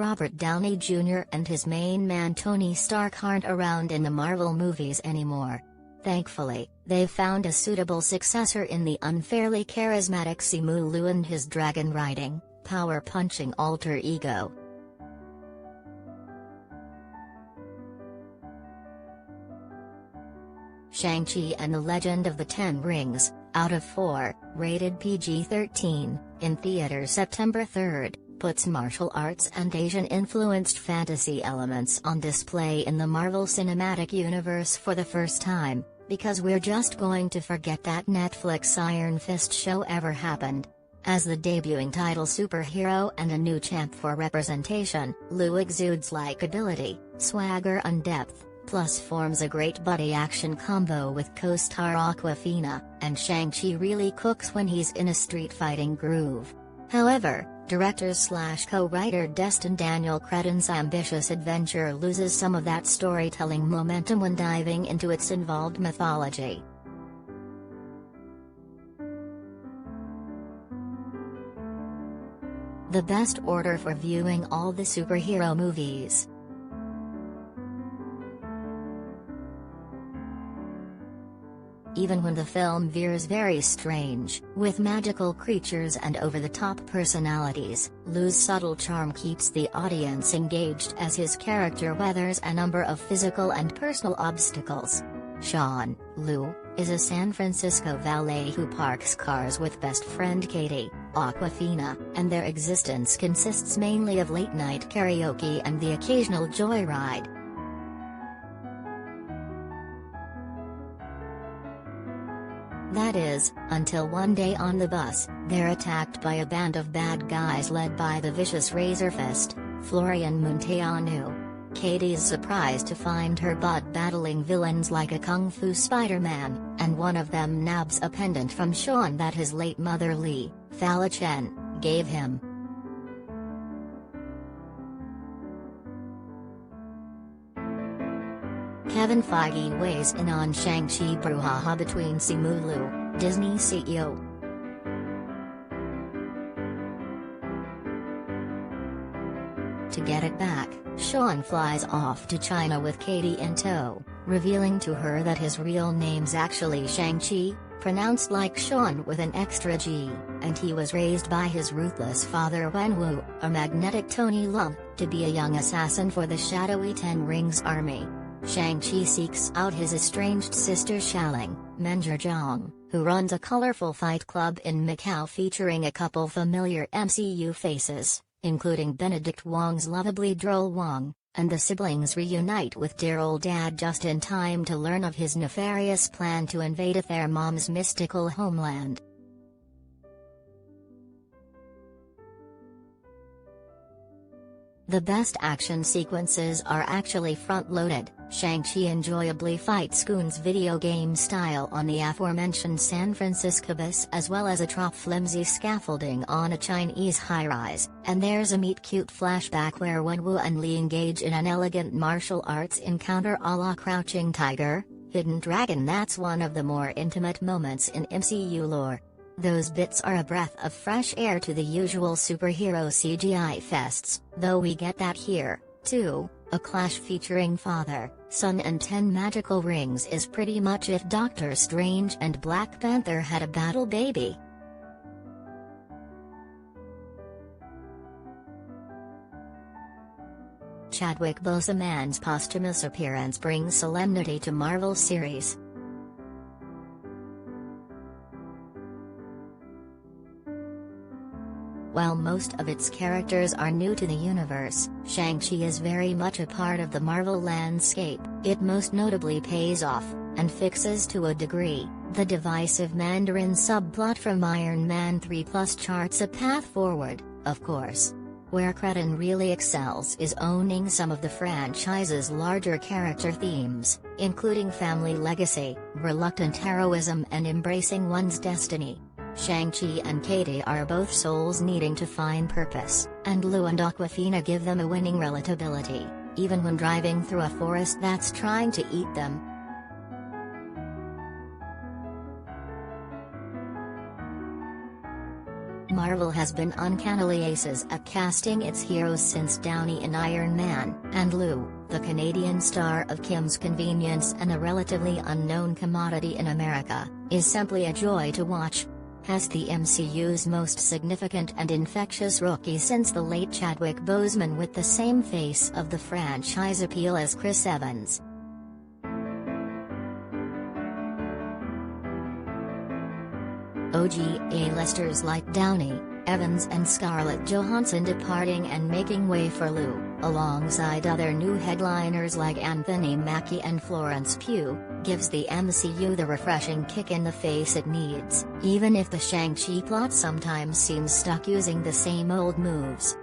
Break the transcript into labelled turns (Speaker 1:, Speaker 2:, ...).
Speaker 1: Robert Downey Jr. and his main man Tony Stark aren't around in the Marvel movies anymore. Thankfully, they've found a suitable successor in the unfairly charismatic Simu Liu and his dragon-riding, power-punching alter ego. Shang-Chi and the Legend of the Ten Rings, out of 4, rated PG-13, in theaters September 3, puts martial arts and Asian-influenced fantasy elements on display in the Marvel Cinematic Universe for the first time, because we're just going to forget that Netflix Iron Fist show ever happened. As the debuting title superhero and a new champ for representation, Liu exudes likability, swagger and depth, plus forms a great buddy action combo with co-star Awkwafina, and Shang-Chi really cooks when he's in a street-fighting groove. However, director/co-writer Destin Daniel Cretton's ambitious adventure loses some of that storytelling momentum when diving into its involved mythology. The best order for viewing all the superhero movies. Even when the film veers very strange, with magical creatures and over-the-top personalities, Liu's subtle charm keeps the audience engaged as his character weathers a number of physical and personal obstacles. Simu Liu is a San Francisco valet who parks cars with best friend Katie, Awkwafina, and their existence consists mainly of late-night karaoke and the occasional joyride. That is, until one day on the bus, they're attacked by a band of bad guys led by the vicious Razorfist, Florian Munteanu. Katie's surprised to find her butt-battling villains like a kung fu Spider-Man, and one of them nabs a pendant from Sean that his late mother Lee, Fala Chen, gave him. Kevin Feige weighs in on Shang-Chi brouhaha between Simu Liu, Disney CEO. To get it back, Sean flies off to China with Katie in tow, revealing to her that his real name's actually Shang-Chi, pronounced like Sean with an extra G, and he was raised by his ruthless father Wenwu, a magnetic Tony Leung, to be a young assassin for the shadowy Ten Rings army. Shang-Chi seeks out his estranged sister Xialing, Menjia Zhang, who runs a colorful fight club in Macau featuring a couple familiar MCU faces, including Benedict Wong's lovably droll Wong, and the siblings reunite with dear old dad just in time to learn of his nefarious plan to invade their mom's mystical homeland. The best action sequences are actually front-loaded. Shang-Chi enjoyably fights goons video game style on the aforementioned San Francisco bus as well as atop flimsy scaffolding on a Chinese high-rise, and there's a meet-cute flashback where Wenwu and Li engage in an elegant martial arts encounter a la Crouching Tiger, Hidden Dragon. That's one of the more intimate moments in MCU lore. Those bits are a breath of fresh air to the usual superhero CGI fests, though we get that here, too. A clash featuring father, son and 10 magical rings is pretty much if Doctor Strange and Black Panther had a battle baby. Chadwick Boseman's posthumous appearance brings solemnity to Marvel series. While most of its characters are new to the universe, Shang-Chi is very much a part of the Marvel landscape. It most notably pays off, and fixes to a degree, the divisive Mandarin subplot from Iron Man 3 plus charts a path forward, of course. Where Cretton really excels is owning some of the franchise's larger character themes, including family legacy, reluctant heroism and embracing one's destiny. Shang-Chi and Katie are both souls needing to find purpose, and Liu and Awkwafina give them a winning relatability, even when driving through a forest that's trying to eat them. Marvel has been uncannily aces at casting its heroes since Downey in Iron Man, and Liu, the Canadian star of Kim's Convenience and a relatively unknown commodity in America, is simply a joy to watch. As the MCU's most significant and infectious rookie since the late Chadwick Boseman, with the same face of the franchise appeal as Chris Evans. OG A-listers like Downey, Evans and Scarlett Johansson departing and making way for Liu, alongside other new headliners like Anthony Mackie and Florence Pugh, gives the MCU the refreshing kick in the face it needs, even if the Shang-Chi plot sometimes seems stuck using the same old moves.